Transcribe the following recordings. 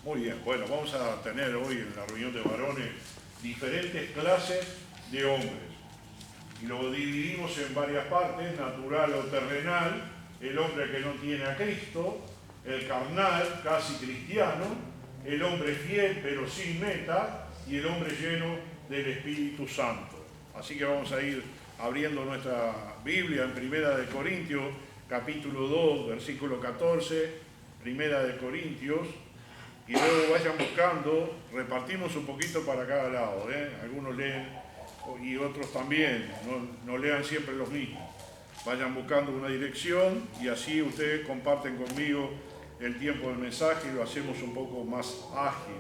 Muy bien, bueno, vamos a tener hoy en la reunión de varones diferentes clases de hombres. Y lo dividimos en varias partes: natural o terrenal, el hombre que no tiene a Cristo, el carnal, casi cristiano, el hombre fiel pero sin meta, y el hombre lleno del Espíritu Santo. Así que vamos a ir abriendo nuestra Biblia en Primera de Corintios, capítulo 2, versículo 14, Primera de Corintios, y luego vayan buscando, repartimos un poquito para cada lado, algunos leen y otros también, no lean siempre los mismos. Vayan buscando una dirección y así ustedes comparten conmigo el tiempo del mensaje y lo hacemos un poco más ágil.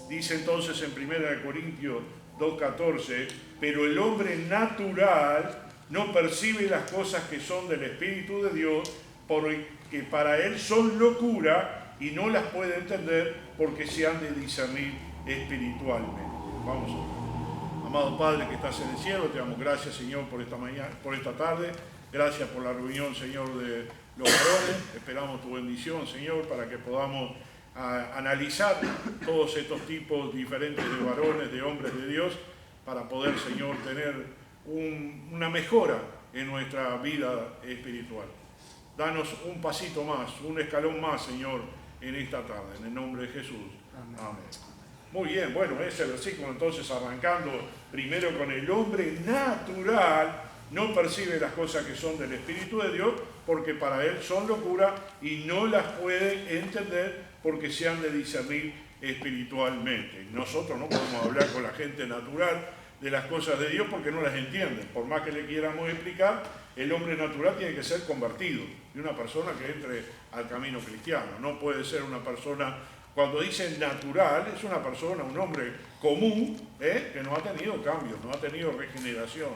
Dice entonces en 1 Corintios 2:14, pero el hombre natural no percibe las cosas que son del Espíritu de Dios, porque para él son locura y no las puede entender porque se han de discernir espiritualmente. Vamos a ver. Amado Padre que estás en el cielo, te damos gracias, Señor, por esta mañana, por esta tarde. Gracias por la reunión, Señor, de los varones. Esperamos tu bendición, Señor, para que podamos analizar todos estos tipos diferentes de varones, de hombres de Dios, para poder, Señor, tener una mejora en nuestra vida espiritual. Danos un pasito más, un escalón más, Señor, en esta tarde, en el nombre de Jesús. Amén. Muy bien, bueno, ese versículo entonces arrancando primero con el hombre natural, no percibe las cosas que son del Espíritu de Dios, porque para él son locura y no las puede entender porque se han de discernir espiritualmente. Nosotros no podemos hablar con la gente natural de las cosas de Dios porque no las entienden. Por más que le quieramos explicar, el hombre natural tiene que ser convertido y una persona que entre al camino cristiano. No puede ser una persona, cuando dicen natural, es una persona, un hombre común, que no ha tenido cambios, no ha tenido regeneración.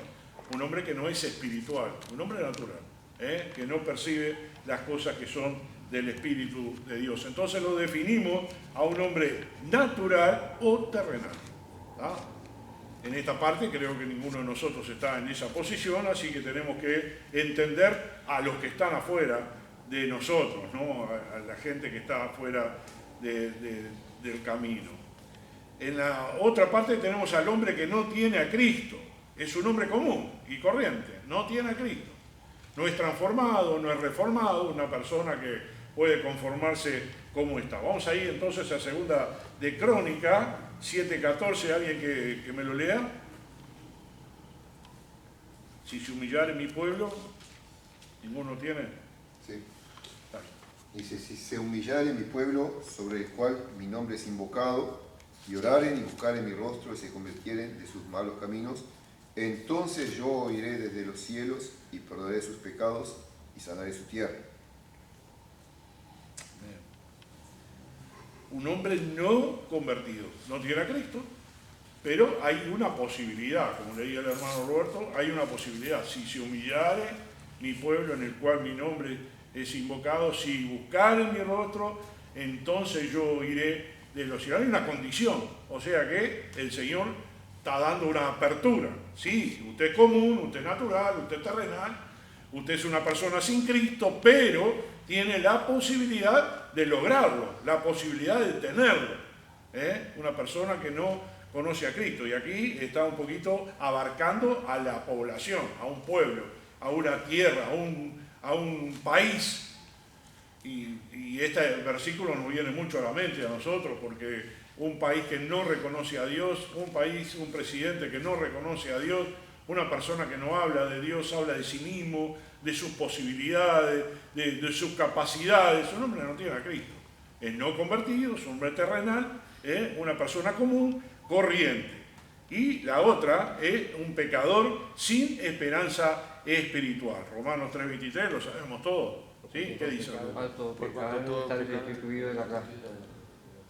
Un hombre que no es espiritual, un hombre natural, que no percibe las cosas que son del Espíritu de Dios. Entonces lo definimos a un hombre natural o terrenal. En esta parte creo que ninguno de nosotros está en esa posición, así que tenemos que entender a los que están afuera de nosotros, ¿no? A la gente que está afuera del camino. En la otra parte tenemos al hombre que no tiene a Cristo. Es un hombre común y corriente, no tiene a Cristo. No es transformado, no es reformado, una persona que puede conformarse como está. Vamos a ir entonces a segunda de Crónica 7:14, alguien que me lo lea. Si se humillare mi pueblo, ninguno tiene. Sí. Dice, si se humillare mi pueblo, sobre el cual mi nombre es invocado, y oraren y buscaren mi rostro y se convirtieren de sus malos caminos, entonces yo oiré desde los cielos y perdonaré sus pecados y sanaré su tierra. Un hombre no convertido, no tiene a Cristo, pero hay una posibilidad, como leía el hermano Roberto, hay una posibilidad. Si se humillare mi pueblo en el cual mi nombre es invocado, si buscaren mi rostro, entonces yo iré de los cielos. Hay una condición, o sea que el Señor está dando una apertura. Sí, usted es común, usted es natural, usted es terrenal, usted es una persona sin Cristo, pero tiene la posibilidad de lograrlo, la posibilidad de tenerlo. Una persona que no conoce a Cristo. Y aquí está un poquito abarcando a la población, a un pueblo, a una tierra, a un país. Y este versículo nos viene mucho a la mente a nosotros, porque un país que no reconoce a Dios, un presidente que no reconoce a Dios, una persona que no habla de Dios, habla de sí mismo, de sus posibilidades, de sus capacidades. Un hombre no tiene a Cristo. Es no convertido, es un hombre terrenal, una persona común, corriente. Y la otra es un pecador sin esperanza espiritual. Romanos 3:23, lo sabemos todos. ¿Sí? ¿Qué dice? Por cuanto todo está destituido de la gracia.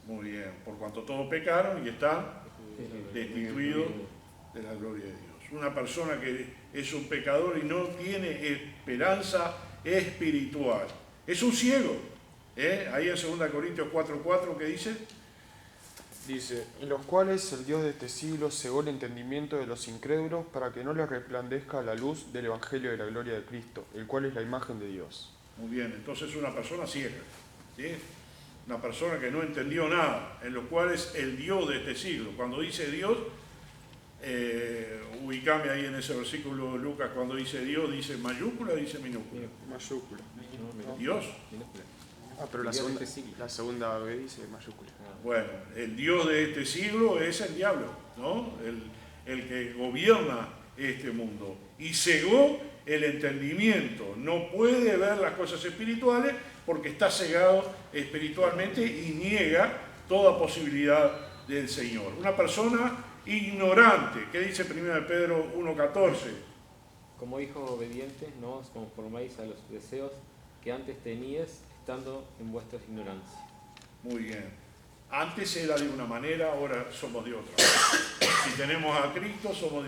Muy bien. Por cuanto todos pecaron y están destituidos de la gloria de Dios. Una persona que es un pecador y no tiene esperanza espiritual. Es un ciego. Ahí en 2 Corintios 4:4, ¿qué dice? Dice, en los cuales el Dios de este siglo cegó el entendimiento de los incrédulos para que no les resplandezca la luz del Evangelio de la gloria de Cristo, el cual es la imagen de Dios. Muy bien, entonces es una persona ciega. ¿Sí? una persona que no entendió nada, en lo cual es el Dios de este siglo. Cuando dice Dios, ubicame ahí en ese versículo de Lucas, cuando dice Dios, ¿dice mayúscula o dice minúscula? Mayúscula. Dios. Ah, pero la segunda vez dice mayúscula. Bueno, el Dios de este siglo es el diablo, ¿no? El que gobierna este mundo y cegó el entendimiento. No puede ver las cosas espirituales porque está cegado espiritualmente y niega toda posibilidad del Señor. Una persona ignorante, ¿qué dice 1 Pedro 1:14? Como hijos obedientes, no os conforméis a los deseos que antes teníais estando en vuestra ignorancia. Muy bien. Antes era de una manera, ahora somos de otra. Si tenemos a Cristo somos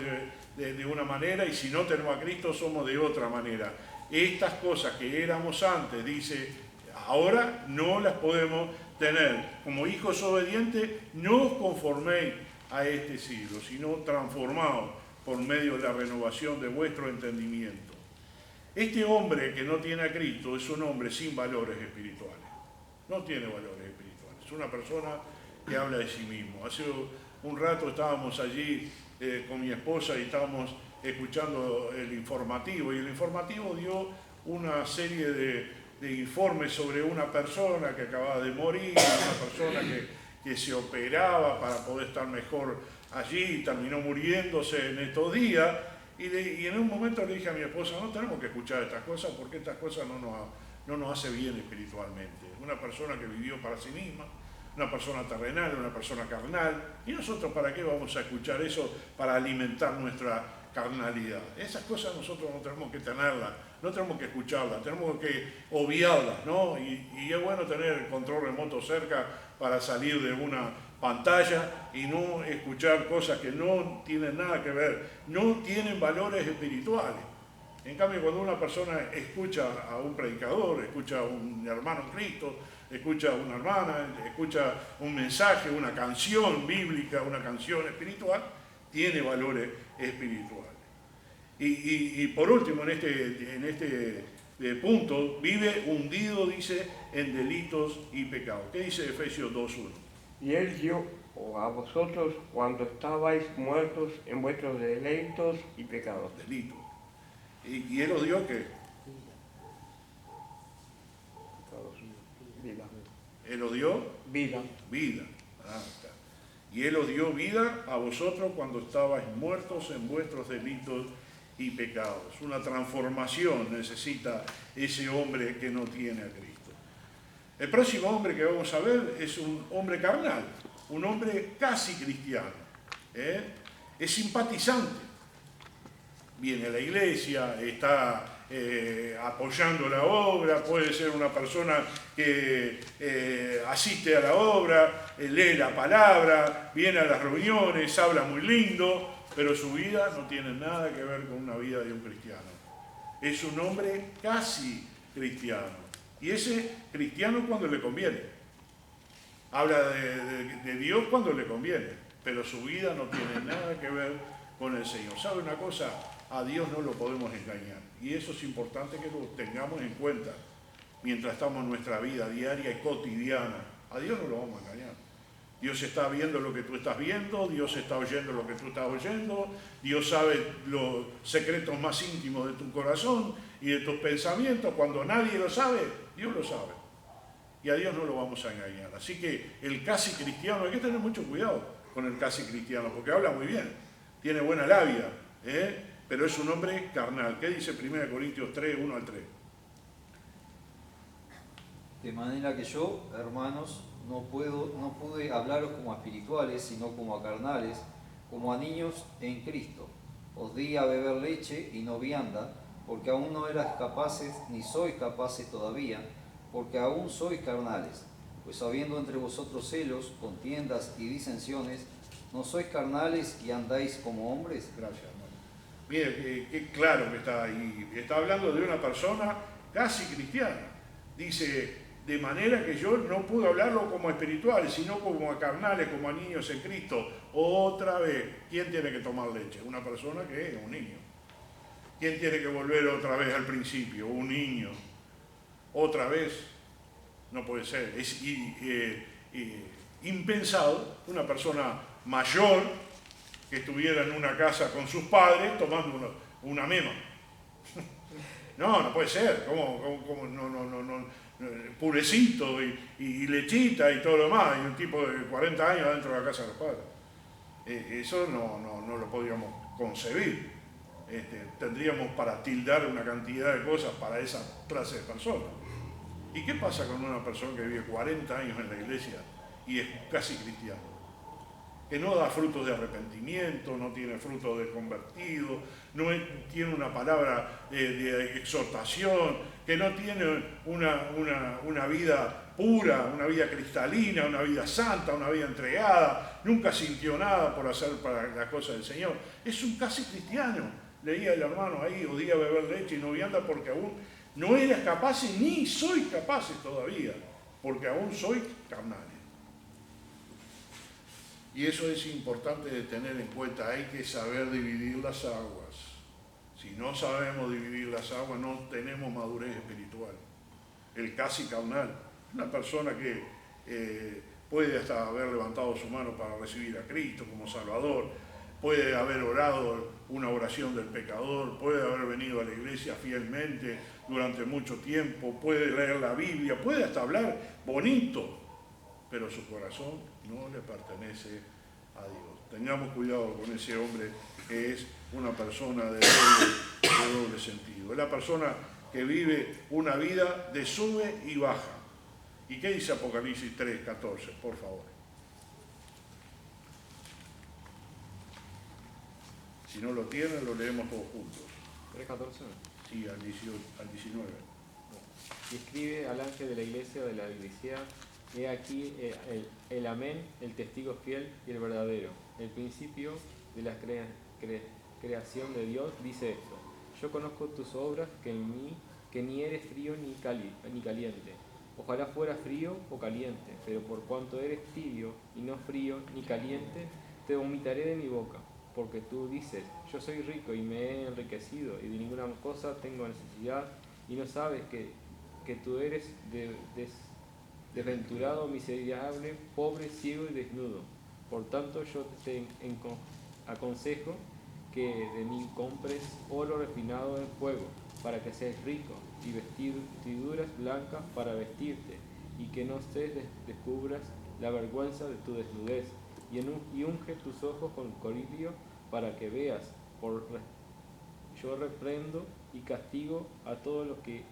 de una manera y si no tenemos a Cristo somos de otra manera. Estas cosas que éramos antes, dice, ahora no las podemos tener. Como hijos obedientes, no os conforméis a este siglo, sino transformados por medio de la renovación de vuestro entendimiento. Este hombre que no tiene a Cristo es un hombre sin valores espirituales. No tiene valores espirituales. Es una persona que habla de sí mismo. Hace un rato estábamos allí con mi esposa y estábamos escuchando el informativo. Y el informativo dio una serie de informes sobre una persona que acababa de morir, una persona que se operaba para poder estar mejor allí y terminó muriéndose en estos días. Y en un momento le dije a mi esposa, no tenemos que escuchar estas cosas porque estas cosas no nos hace bien espiritualmente. Una persona que vivió para sí misma, una persona terrenal, una persona carnal, y nosotros ¿para qué vamos a escuchar eso? Para alimentar nuestra carnalidad. Esas cosas nosotros no tenemos que tenerlas, no tenemos que escucharlas, tenemos que obviarlas, ¿no? Y es bueno tener el control remoto cerca para salir de una pantalla y no escuchar cosas que no tienen nada que ver, no tienen valores espirituales. En cambio, cuando una persona escucha a un predicador, escucha a un hermano en Cristo, escucha a una hermana, escucha un mensaje, una canción bíblica, una canción espiritual, tiene valores espirituales. Y por último, en este punto, vive hundido, dice, en delitos y pecados. ¿Qué dice Efesios 2:1? Y él dio a vosotros cuando estabais muertos en vuestros delitos y pecados. Delitos. ¿Y él os dio qué? Vida. ¿Él os dio? Vida. Vida. Ah, está. Y él os dio vida a vosotros cuando estabais muertos en vuestros delitos y pecados. Una transformación necesita ese hombre que no tiene a Cristo. El próximo hombre que vamos a ver es un hombre carnal, un hombre casi cristiano. Es simpatizante. Viene a la iglesia, está apoyando la obra, puede ser una persona que asiste a la obra, lee la palabra, viene a las reuniones, habla muy lindo, pero su vida no tiene nada que ver con una vida de un cristiano. Es un hombre casi cristiano. Y ese cristiano cuando le conviene. Habla de Dios cuando le conviene, pero su vida no tiene nada que ver con el Señor. ¿Sabe una cosa? A Dios no lo podemos engañar. Y eso es importante que lo tengamos en cuenta mientras estamos en nuestra vida diaria y cotidiana. A Dios no lo vamos a engañar. Dios está viendo lo que tú estás viendo, Dios está oyendo lo que tú estás oyendo, Dios sabe los secretos más íntimos de tu corazón y de tus pensamientos. Cuando nadie lo sabe, Dios lo sabe. Y a Dios no lo vamos a engañar. Así que el casi cristiano, hay que tener mucho cuidado con el casi cristiano, porque habla muy bien, tiene buena labia, pero es un hombre carnal. ¿Qué dice 1 Corintios 3, 1 al 3? De manera que yo, hermanos, no pude hablaros como a espirituales, sino como a carnales, como a niños en Cristo. Os di a beber leche y no vianda, porque aún no eras capaces, ni sois capaces todavía, porque aún sois carnales. Pues habiendo entre vosotros celos, contiendas y disensiones, ¿no sois carnales y andáis como hombres? Gracias, hermano. Mire, qué claro que está ahí. Está hablando de una persona casi cristiana. Dice, de manera que yo no pude hablarlo como a espirituales, sino como a carnales, como a niños en Cristo. Otra vez, ¿quién tiene que tomar leche? Una persona que es un niño. ¿Quién tiene que volver otra vez al principio? Un niño. Otra vez. No puede ser. Es impensado una persona mayor que estuviera en una casa con sus padres tomando una mema. No puede ser. ¿Cómo? No, purecito y lechita y todo lo demás, y un tipo de 40 años dentro de la casa de los padres. Eso no lo podríamos concebir. Tendríamos para tildar una cantidad de cosas para esa clase de personas. ¿Y qué pasa con una persona que vive 40 años en la iglesia y es casi cristiano? Que no da frutos de arrepentimiento, no tiene frutos de convertido, no tiene una palabra de exhortación, que no tiene una vida pura, una vida cristalina, una vida santa, una vida entregada, nunca sintió nada por hacer para las cosas del Señor. Es un casi cristiano. Leía el hermano ahí, odia beber leche y no vianda porque aún no eres capaz ni soy capaz todavía, porque aún soy carnal. Y eso es importante de tener en cuenta, hay que saber dividir las aguas. Si no sabemos dividir las aguas, no tenemos madurez espiritual. El casi carnal, una persona que puede hasta haber levantado su mano para recibir a Cristo como Salvador, puede haber orado una oración del pecador, puede haber venido a la iglesia fielmente durante mucho tiempo, puede leer la Biblia, puede hasta hablar bonito, pero su corazón no le pertenece a Dios. Tengamos cuidado con ese hombre que es una persona de doble sentido. Es la persona que vive una vida de sube y baja. ¿Y qué dice Apocalipsis 3:14? Por favor. Si no lo tienen, lo leemos todos juntos. 3:14. Sí, al 19. Y escribe al ángel de la iglesia de la iglesia: he aquí el amén, el testigo fiel y el verdadero, el principio de la creación de Dios, dice esto: yo conozco tus obras, que ni eres frío ni caliente. Ojalá fuera frío o caliente, pero por cuanto eres tibio y no frío ni caliente, te vomitaré de mi boca. Porque tú dices: yo soy rico y me he enriquecido, y de ninguna cosa tengo necesidad, y no sabes que tú eres desventurado, miserable, pobre, ciego y desnudo. Por tanto yo te aconsejo que de mí compres oro refinado en fuego, para que seas rico, y vestiduras blancas para vestirte, y que no descubras la vergüenza de tu desnudez, y unge tus ojos con colirio para que veas. Yo reprendo y castigo a todos los que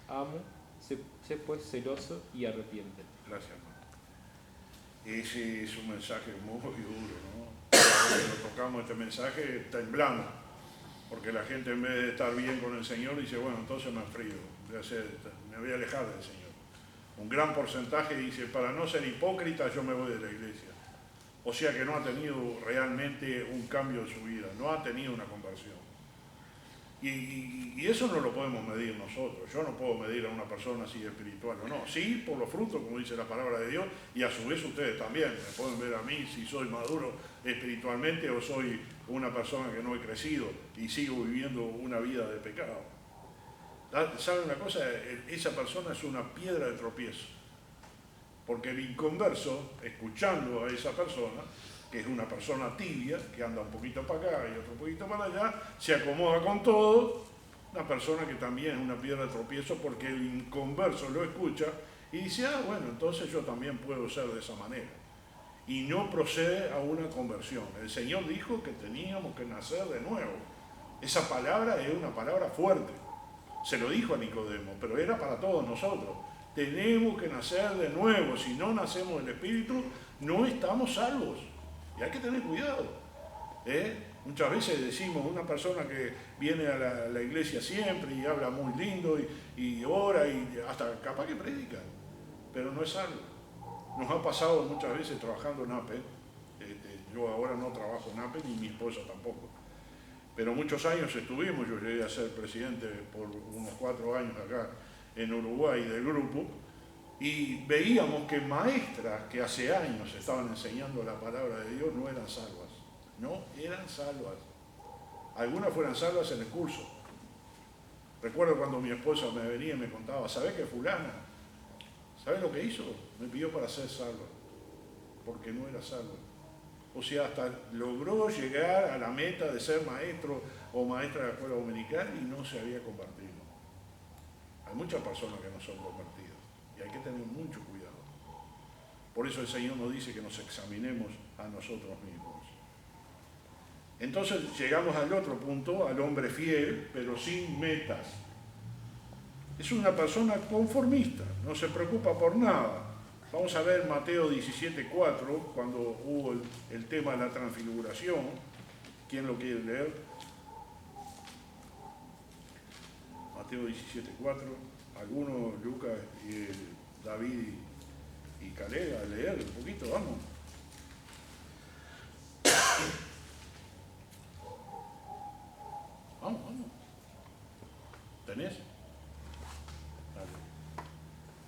amo. Sé pues celoso y arrepiente. Gracias, hermano. Ese es un mensaje muy duro, ¿no? Cuando tocamos este mensaje temblamos, porque la gente, en vez de estar bien con el Señor, dice: bueno, entonces me enfrío, me voy a alejar del Señor. Un gran porcentaje dice: para no ser hipócrita, yo me voy de la iglesia. O sea que no ha tenido realmente un cambio en su vida, no ha tenido una conversión. Y eso no lo podemos medir nosotros. Yo no puedo medir a una persona si es espiritual o no. Sí, por los frutos, como dice la palabra de Dios, y a su vez ustedes también me pueden ver a mí si soy maduro espiritualmente o soy una persona que no he crecido y sigo viviendo una vida de pecado. ¿Saben una cosa? Esa persona es una piedra de tropiezo. Porque el inconverso, escuchando a esa persona, que es una persona tibia, que anda un poquito para acá y otro poquito para allá, se acomoda con todo, una persona que también es una piedra de tropiezo, porque el inconverso lo escucha y dice: bueno, entonces yo también puedo ser de esa manera. Y no procede a una conversión. El Señor dijo que teníamos que nacer de nuevo. Esa palabra es una palabra fuerte. Se lo dijo a Nicodemo, pero era para todos nosotros. Tenemos que nacer de nuevo. Si no nacemos del Espíritu, no estamos salvos. Y hay que tener cuidado. Muchas veces decimos: una persona que viene a la iglesia siempre y habla muy lindo y ora y hasta capaz que predica, pero no es salvo. Nos ha pasado muchas veces trabajando en APE. Yo ahora no trabajo en APE, ni mi esposa tampoco. Pero muchos años estuvimos, yo llegué a ser presidente por unos 4 años acá en Uruguay del grupo, y veíamos que maestras que hace años estaban enseñando la palabra de Dios no eran salvas. No eran salvas. Algunas fueron salvas en el curso. Recuerdo cuando mi esposa me venía y me contaba: ¿sabés que fulana ¿Sabe lo que hizo? Me pidió para ser salvo, porque no era salvo. O sea, hasta logró llegar a la meta de ser maestro o maestra de la escuela dominical y no se había convertido. Hay muchas personas que no son convertidas y hay que tener mucho cuidado. Por eso el Señor nos dice que nos examinemos a nosotros mismos. Entonces llegamos al otro punto, al hombre fiel, pero sin metas. Es una persona conformista, no se preocupa por nada. Vamos a ver Mateo 17:4, cuando hubo el tema de la transfiguración. ¿Quién lo quiere leer? Mateo 17:4. Algunos, Lucas y David y Caleb, a leer un poquito, vamos. Vamos. ¿Tenés? Dale.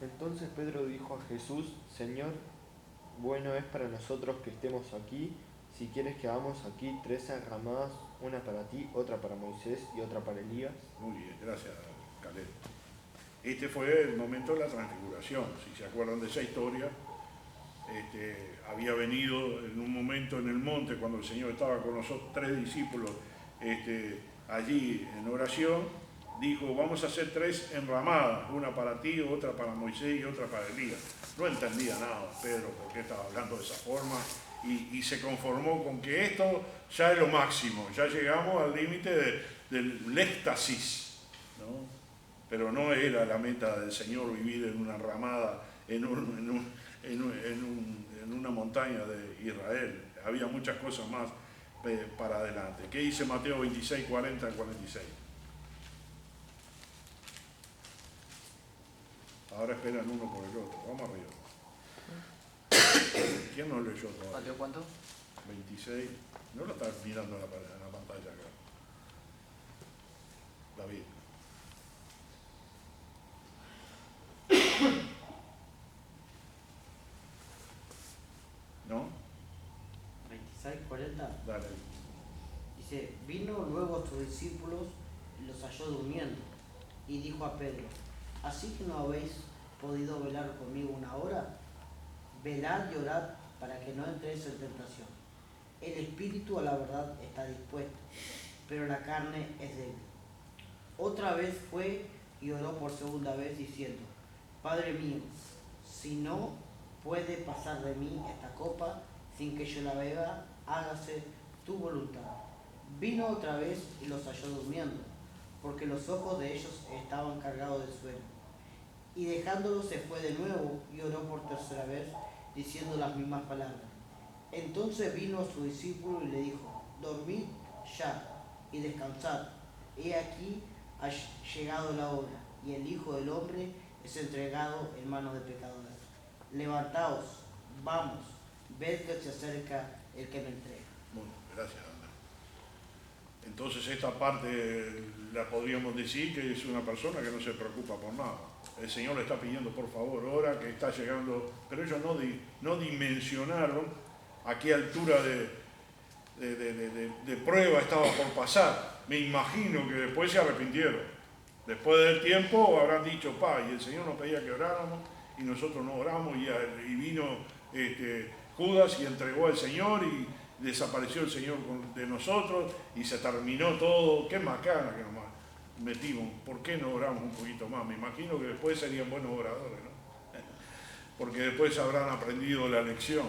Entonces Pedro dijo a Jesús: Señor, bueno es para nosotros que estemos aquí. Si quieres que hagamos aquí 3 enramadas, una para ti, otra para Moisés y otra para Elías. Muy bien, gracias, Caleb. Este fue el momento de la transfiguración. Si se acuerdan de esa historia, había venido en un momento en el monte cuando el Señor estaba con nosotros, 3 discípulos allí en oración. Dijo: vamos a hacer 3 enramadas, una para ti, otra para Moisés y otra para Elías. No entendía nada Pedro por qué estaba hablando de esa forma y se conformó con que esto ya es lo máximo, ya llegamos al límite del éxtasis, ¿no? Pero no era la meta del Señor vivir en una ramada, en una montaña de Israel. Había muchas cosas más para adelante. ¿Qué dice Mateo 26, 40 al 46? Ahora esperan uno por el otro. Vamos arriba. ¿Quién no leyó todavía? ¿Mateo cuánto? 26. No lo estás mirando en la pantalla acá. David. ¿No? 26, 40. Dale. Dice: vino luego a sus discípulos y los halló durmiendo. Y dijo a Pedro: ¿así que no habéis podido velar conmigo una hora? Velad y orad para que no entréis en tentación. El espíritu a la verdad está dispuesto, pero la carne es débil. Otra vez fue y oró por segunda vez diciendo: Padre mío, si no puede pasar de mí esta copa sin que yo la beba, hágase tu voluntad. Vino otra vez y los halló durmiendo, porque los ojos de ellos estaban cargados de sueño. Y dejándolo se fue de nuevo y oró por tercera vez, diciendo las mismas palabras. Entonces vino a su discípulo y le dijo: dormid ya y descansad. He aquí ha llegado la hora, y el Hijo del Hombre es entregado en manos de pecadores. Levantaos, vamos, ved que se acerca el que me entrega. Bueno, gracias, Ana. Entonces esta parte la podríamos decir que es una persona que no se preocupa por nada. El Señor le está pidiendo: por favor, ora, que está llegando. Pero ellos no dimensionaron a qué altura de prueba estaba por pasar. Me imagino que después se arrepintieron. Después del tiempo habrán dicho: y el Señor nos pedía que oráramos y nosotros no oramos, y vino Judas y entregó al Señor y desapareció el Señor de nosotros y se terminó todo. Qué macana que nos metimos. ¿Por qué no oramos un poquito más? Me imagino que después serían buenos oradores, ¿no? Porque después habrán aprendido la lección.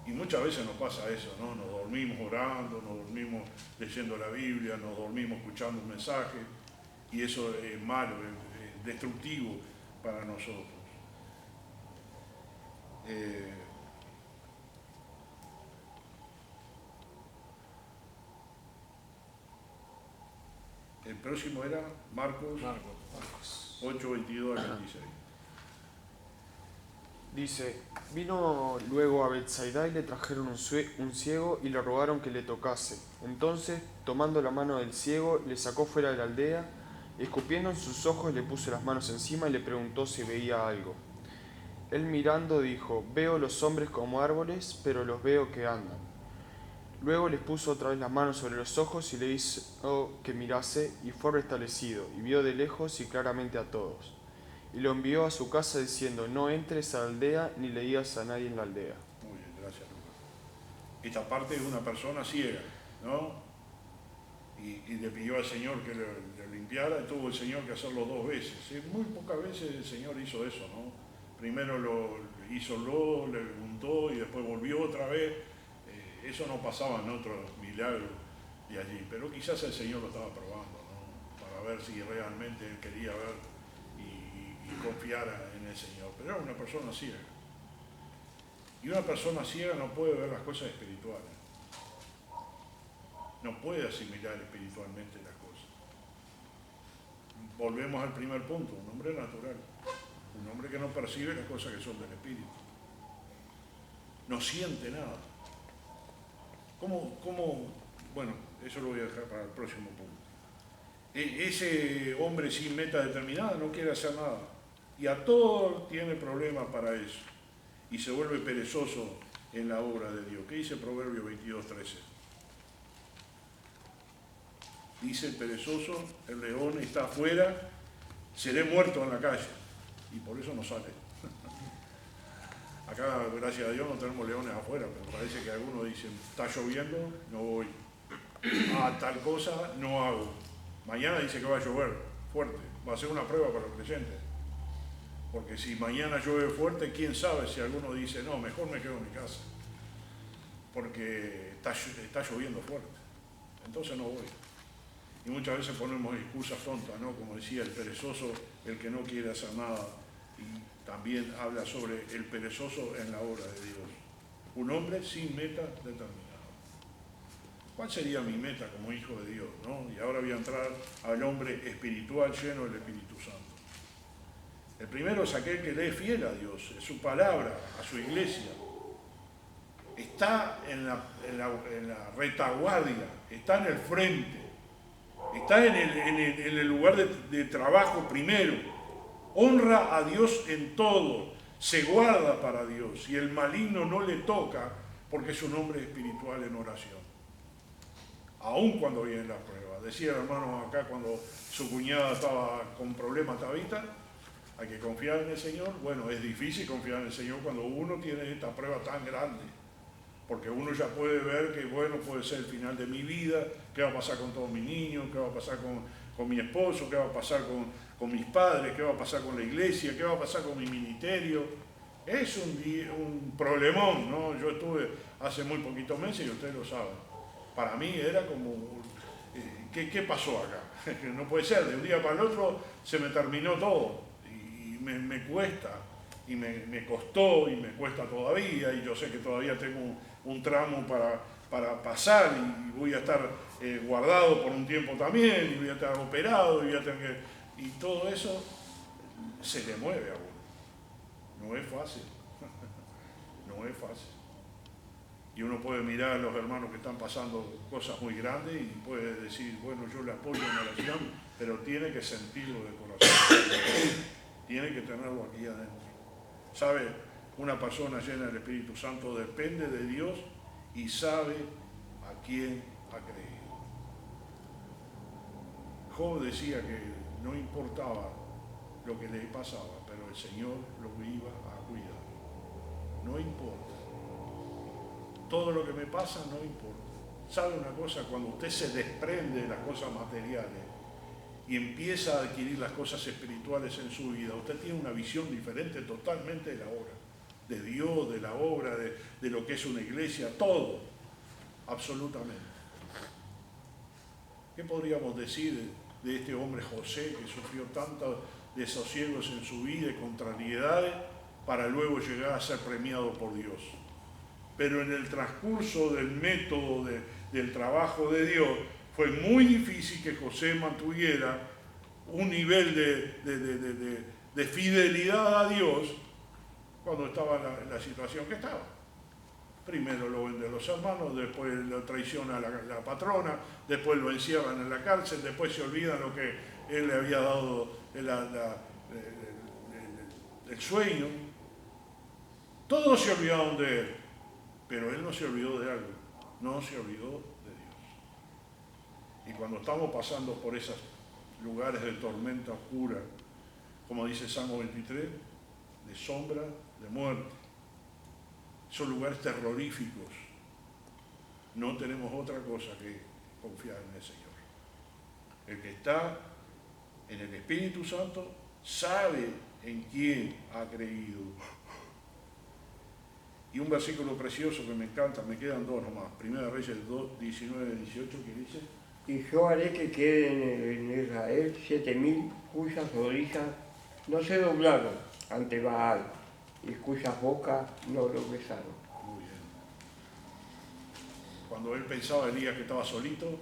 Y muchas veces nos pasa eso, ¿no? Nos dormimos orando, nos dormimos leyendo la Biblia, nos dormimos escuchando un mensaje, y eso es malo, es destructivo para nosotros. El próximo era Marcos 8, 22 al 26. Dice: vino luego a Betsaida y le trajeron un ciego y le rogaron que le tocase. Entonces, tomando la mano del ciego, le sacó fuera de la aldea, escupiendo en sus ojos, le puso las manos encima y le preguntó si veía algo. Él mirando dijo: veo los hombres como árboles, pero los veo que andan. Luego les puso otra vez las manos sobre los ojos y le hizo que mirase, y fue restablecido, y vio de lejos y claramente a todos. y lo envió a su casa diciendo, no entres a la aldea ni le digas a nadie en la aldea. Muy bien, gracias, Lucas. Esta parte es una persona ciega, ¿no? Y le pidió al Señor que le limpiara, y tuvo el Señor que hacerlo 2 veces. ¿Sí? Muy pocas veces el Señor hizo eso, ¿no? Primero lo hizo lodo, le untó y después volvió otra vez. Eso no pasaba en otros milagros de allí, pero quizás el Señor lo estaba probando, ¿no? Para ver si realmente él quería ver y confiara en el Señor. Pero era una persona ciega. Y una persona ciega no puede ver las cosas espirituales. No puede asimilar espiritualmente las cosas. Volvemos al primer punto, un hombre natural. Un hombre que no percibe las cosas que son del Espíritu. No siente nada. Bueno, eso lo voy a dejar para el próximo punto. Ese hombre sin meta determinada no quiere hacer nada. Y a todos tiene problemas para eso. Y se vuelve perezoso en la obra de Dios. ¿Qué dice Proverbio 22:13? Dice el perezoso, el león está afuera, seré muerto en la calle. Y por eso no sale. Acá, gracias a Dios, no tenemos leones afuera, pero parece que algunos dicen, está lloviendo, no voy. Tal cosa, no hago. Mañana dice que va a llover fuerte. Va a ser una prueba para los creyentes. Porque si mañana llueve fuerte, quién sabe si alguno dice, no, mejor me quedo en mi casa. Porque está lloviendo fuerte. Entonces no voy. Y muchas veces ponemos excusas tontas, ¿no? Como decía el perezoso, el que no quiere hacer nada. Y también habla sobre el perezoso en la obra de Dios. Un hombre sin meta determinada. ¿Cuál sería mi meta como hijo de Dios, ¿no? Y ahora voy a entrar al hombre espiritual lleno del Espíritu Santo. El primero es aquel que le es fiel a Dios, a su palabra, a su iglesia. Está en la retaguardia, está en el frente, está en el lugar de trabajo primero. Honra a Dios en todo, se guarda para Dios y el maligno no le toca porque es un hombre espiritual en oración. Aún cuando viene la prueba. Decía el hermano acá cuando su cuñada estaba con problemas, Tabita, hay que confiar en el Señor. Bueno, es difícil confiar en el Señor cuando uno tiene esta prueba tan grande. Porque uno ya puede ver que, bueno, puede ser el final de mi vida, qué va a pasar con todos mis niños, qué va a pasar con mi esposo, qué va a pasar con mis padres, qué va a pasar con la iglesia, qué va a pasar con mi ministerio. Es un problemón, ¿no? Yo estuve hace muy poquitos meses y ustedes lo saben. Para mí era como, ¿qué pasó acá? No puede ser, de un día para el otro se me terminó todo. Y me cuesta, y me costó, y me cuesta todavía, y yo sé que todavía tengo un tramo para pasar, y voy a estar guardado por un tiempo también, y voy a estar operado, y todo eso se le mueve a uno. No es fácil, no es fácil. Y uno puede mirar a los hermanos que están pasando cosas muy grandes y puede decir, bueno, yo le apoyo en oración, pero tiene que sentirlo de corazón. Tiene que tenerlo aquí adentro. ¿Sabe? Una persona llena del Espíritu Santo depende de Dios y sabe a quién ha creído. Job decía que no importaba lo que le pasaba, pero el Señor lo iba a cuidar. No importa. Todo lo que me pasa no importa. ¿Sabe una cosa? Cuando usted se desprende de las cosas materiales y empieza a adquirir las cosas espirituales en su vida, usted tiene una visión diferente totalmente de la obra, de Dios, de la obra, de lo que es una iglesia, todo, absolutamente. ¿Qué podríamos decir de este hombre José que sufrió tantos desasiegos en su vida y contrariedades para luego llegar a ser premiado por Dios? Pero en el transcurso del método del trabajo de Dios, fue muy difícil que José mantuviera un nivel de fidelidad a Dios cuando estaba en la situación que estaba. Primero lo venden los hermanos, después lo traiciona la patrona, después lo encierran en la cárcel, después se olvidan lo que él le había dado el sueño. Todos se olvidaron de él. Pero él no se olvidó de algo, no se olvidó de Dios. Y cuando estamos pasando por esos lugares de tormenta oscura, como dice Salmo 23, de sombra, de muerte. Son lugares terroríficos. No tenemos otra cosa que confiar en el Señor. El que está en el Espíritu Santo sabe en quién ha creído. Y un versículo precioso que me encanta, me quedan dos nomás. Primera Reyes 2, 19, 18, que dice: Y yo haré que queden en Israel 7.000 cuyas rodillas no se doblaron ante Baal y cuyas bocas no lo besaron. Muy bien. Cuando él pensaba, Elías, que estaba solito,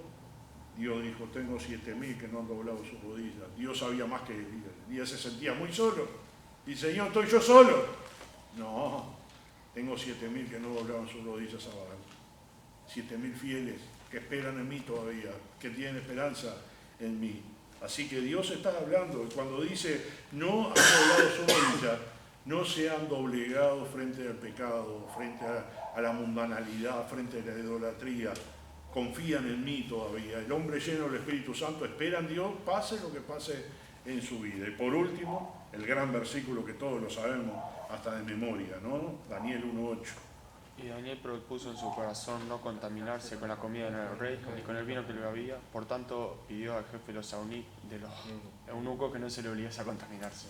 Dios dijo: tengo 7.000 que no han doblado sus rodillas. Dios sabía más que Elías. Elías se sentía muy solo. Y Señor, ¿estoy yo solo? No, tengo 7.000 que no doblaron sus rodillas a Baal. 7.000 fieles que esperan en mí todavía, que tienen esperanza en mí. Así que Dios está hablando, y cuando dice no han doblado sus rodillas, no se han doblegado frente al pecado, frente a la mundanalidad, frente a la idolatría, confían en mí todavía. El hombre lleno del Espíritu Santo espera en Dios, pase lo que pase en su vida. Y por último, el gran versículo que todos lo sabemos hasta de memoria, ¿no? Daniel 1:8. Y Daniel propuso en su corazón no contaminarse con la comida del rey ni con el vino que le había, por tanto pidió al jefe de los eunucos que no se le obligase a contaminarse.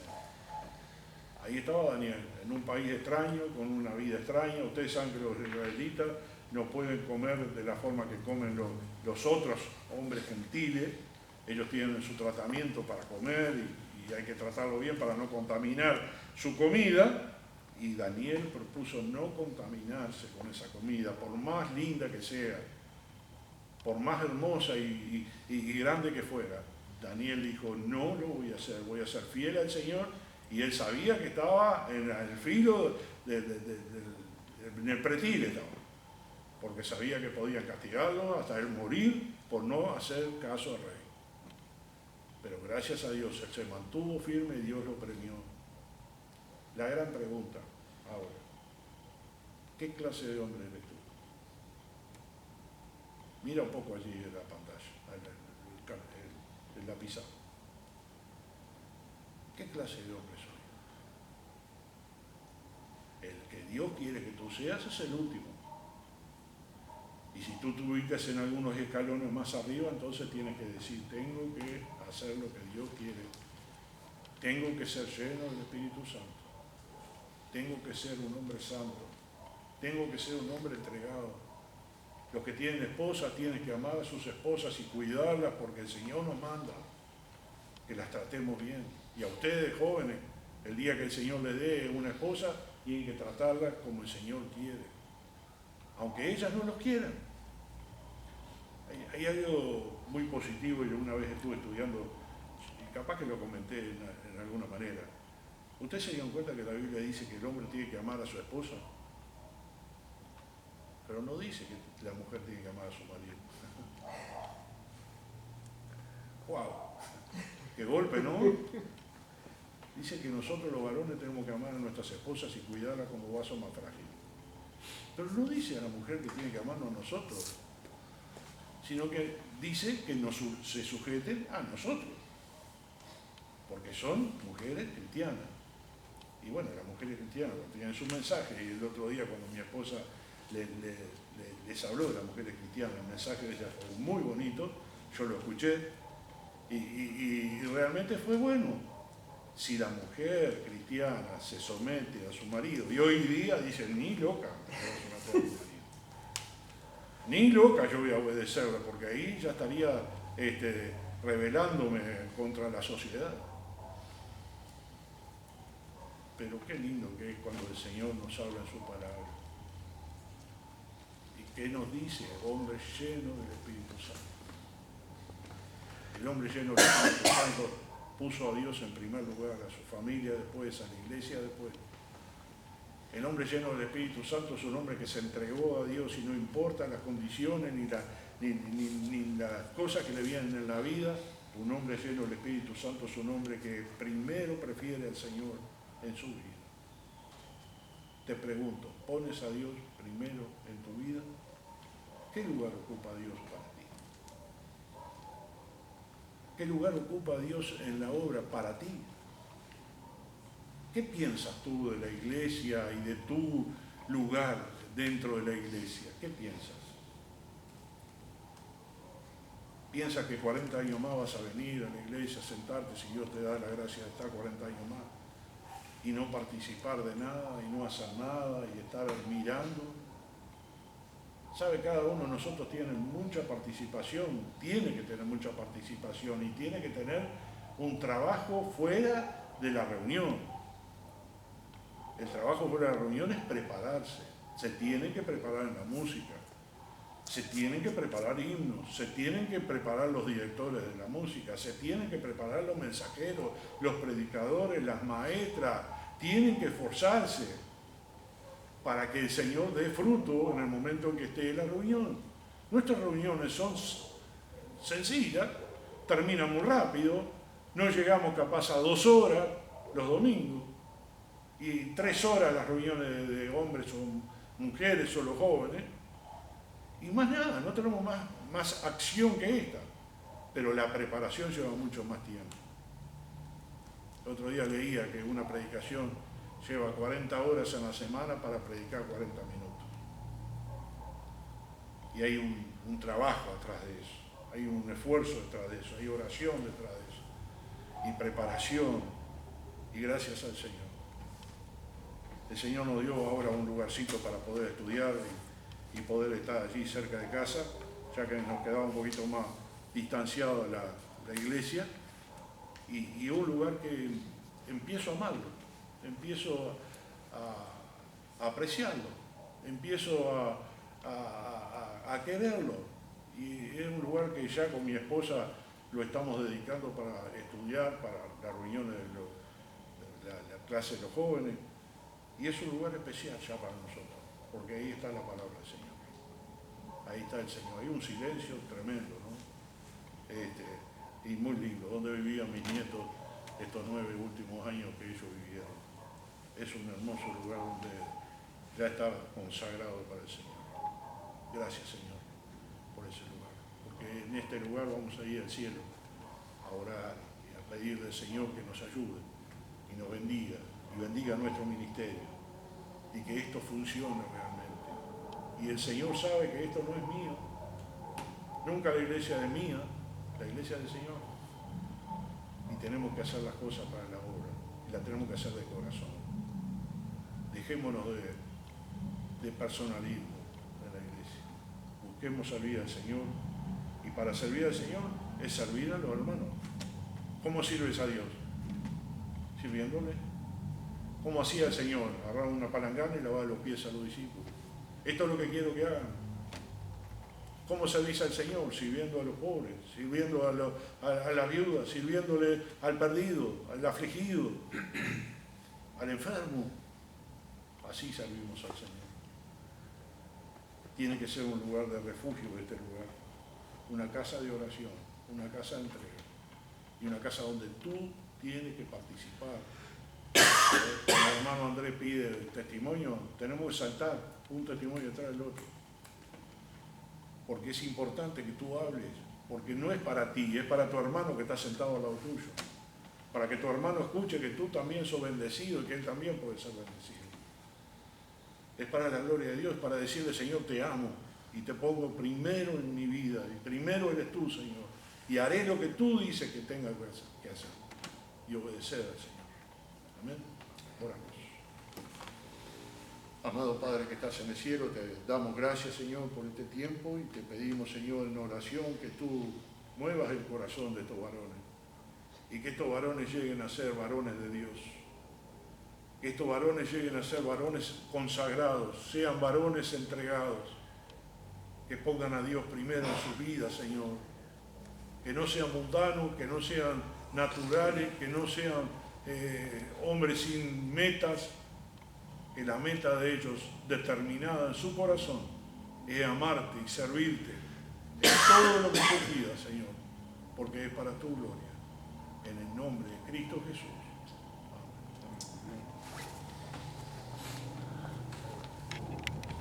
Ahí estaba Daniel, en un país extraño, con una vida extraña. Ustedes saben que los israelitas no pueden comer de la forma que comen los otros hombres gentiles. Ellos tienen su tratamiento para comer y hay que tratarlo bien para no contaminar su comida. Y Daniel propuso no contaminarse con esa comida, por más linda que sea, por más hermosa y grande que fuera. Daniel dijo: no lo voy a ser fiel al Señor. Y él sabía que estaba en el filo, en el pretil estaba, porque sabía que podían castigarlo hasta él morir por no hacer caso al rey. Pero gracias a Dios, él se mantuvo firme y Dios lo premió. La gran pregunta ahora: ¿qué clase de hombre eres tú? Mira un poco allí en la pantalla, en la pizarra. ¿Qué clase de hombre soy? El que Dios quiere que tú seas es el último. Y si tú te ubicas en algunos escalones más arriba, entonces tienes que decir: tengo que hacer lo que Dios quiere. Tengo que ser lleno del Espíritu Santo. Tengo que ser un hombre santo. Tengo que ser un hombre entregado. Los que tienen esposas tienen que amar a sus esposas y cuidarlas, porque el Señor nos manda que las tratemos bien. Y a ustedes, jóvenes, el día que el Señor les dé una esposa, tienen que tratarla como el Señor quiere, aunque ellas no los quieran. Hay algo muy positivo. Yo una vez estuve estudiando, y capaz que lo comenté en alguna manera. ¿Ustedes se dieron cuenta que la Biblia dice que el hombre tiene que amar a su esposa? Pero no dice que la mujer tiene que amar a su marido. ¡Wow! ¡Qué golpe!, ¿no? Dice que nosotros los varones tenemos que amar a nuestras esposas y cuidarlas como vaso más frágil. Pero no dice a la mujer que tiene que amarnos a nosotros, sino que dice que se sujeten a nosotros, porque son mujeres cristianas. Y bueno, las mujeres cristianas tienen su mensaje, y el otro día cuando mi esposa les habló de las mujeres cristianas, el mensaje de ella fue muy bonito, yo lo escuché, y realmente fue bueno. Si la mujer cristiana se somete a su marido, y hoy día dicen: ni loca me voy a someter a mi marido, ni loca yo voy a obedecerla, porque ahí ya estaría rebelándome contra la sociedad. Pero qué lindo que es cuando el Señor nos habla en su palabra. ¿Y qué nos dice? Hombre lleno del Espíritu Santo. El hombre lleno del Espíritu Santo puso a Dios en primer lugar, a su familia después, a la iglesia después. El hombre lleno del Espíritu Santo es un hombre que se entregó a Dios y no importa las condiciones ni las cosas que le vienen en la vida. Un hombre lleno del Espíritu Santo es un hombre que primero prefiere al Señor en su vida. Te pregunto, ¿pones a Dios primero en tu vida? ¿Qué lugar ocupa Dios para ti? ¿Qué lugar ocupa Dios en la obra para ti? ¿Qué piensas tú de la iglesia y de tu lugar dentro de la iglesia? ¿Qué piensas? ¿Piensas que 40 años más vas a venir a la iglesia, a sentarte, si Dios te da la gracia de estar 40 años más, y no participar de nada, y no hacer nada, y estar mirando? ¿Sabe? Cada uno de nosotros tiene mucha participación, tiene que tener mucha participación, y tiene que tener un trabajo fuera de la reunión. El trabajo fuera de la reunión es prepararse. Se tiene que preparar en la música, se tienen que preparar himnos, se tienen que preparar los directores de la música, se tienen que preparar los mensajeros, los predicadores, las maestras, tienen que esforzarse para que el Señor dé fruto en el momento en que esté en la reunión. Nuestras reuniones son sencillas, terminan muy rápido, no llegamos capaz a 2 horas los domingos, y 3 horas las reuniones de hombres o mujeres o los jóvenes, y más nada, no tenemos más acción que esta, pero la preparación lleva mucho más tiempo. El otro día leía que una predicación lleva 40 horas en la semana para predicar 40 minutos. Y hay un trabajo atrás de eso, hay un esfuerzo detrás de eso, hay oración detrás de eso, y preparación, y gracias al Señor. El Señor nos dio ahora un lugarcito para poder estudiar y poder estar allí cerca de casa, ya que nos quedaba un poquito más distanciado de la iglesia, y un lugar que empiezo a amarlo, empiezo a apreciarlo, empiezo a quererlo, y es un lugar que ya con mi esposa lo estamos dedicando para estudiar, para las reuniones de la clase de los jóvenes, y es un lugar especial ya para nosotros, porque ahí está la palabra del Señor, ahí está el Señor, hay un silencio tremendo, ¿no? Y muy lindo, donde vivían mis nietos estos 9 últimos años que ellos vivieron. Es un hermoso lugar donde ya está consagrado para el Señor. Gracias, Señor, por ese lugar, porque en este lugar vamos a ir al cielo a orar y a pedirle al Señor que nos ayude y nos bendiga, y bendiga nuestro ministerio, y que esto funcione realmente. Y el Señor sabe que esto no es mío, nunca la iglesia es mía, la iglesia del Señor, y tenemos que hacer las cosas para la obra, y la tenemos que hacer de corazón. Dejémonos de personalismo en la iglesia, busquemos servir al Señor, y para servir al Señor es servir a los hermanos. ¿Cómo sirves a Dios? Sirviéndole. ¿Cómo hacía el Señor? Agarraba una palangana y lavaba los pies a los discípulos. Esto es lo que quiero que hagan. ¿Cómo servís al Señor? Sirviendo a los pobres, sirviendo a la viuda, sirviéndole al perdido, al afligido, al enfermo. Así servimos al Señor. Tiene que ser un lugar de refugio este lugar, una casa de oración, una casa de entrega, y una casa donde tú tienes que participar. Cuando el hermano Andrés pide el testimonio, tenemos que saltar un testimonio detrás del otro, porque es importante que tú hables, porque no es para ti, es para tu hermano que está sentado al lado tuyo, para que tu hermano escuche que tú también sos bendecido y que él también puede ser bendecido. Es para la gloria de Dios, para decirle: Señor, te amo y te pongo primero en mi vida, y primero eres tú, Señor, y haré lo que tú dices que tenga que hacer, y obedecer al Señor. Amén. Oramos. Amado Padre que estás en el cielo, te damos gracias, Señor, por este tiempo, y te pedimos, Señor, en oración que tú muevas el corazón de estos varones, y que estos varones lleguen a ser varones de Dios, que estos varones lleguen a ser varones consagrados, sean varones entregados, que pongan a Dios primero en sus vidas, Señor, que no sean mundanos, que no sean naturales, que no sean hombres sin metas, que la meta de ellos determinada en su corazón es amarte y servirte en todo lo que tú pidas, Señor, porque es para tu gloria. En el nombre de Cristo Jesús.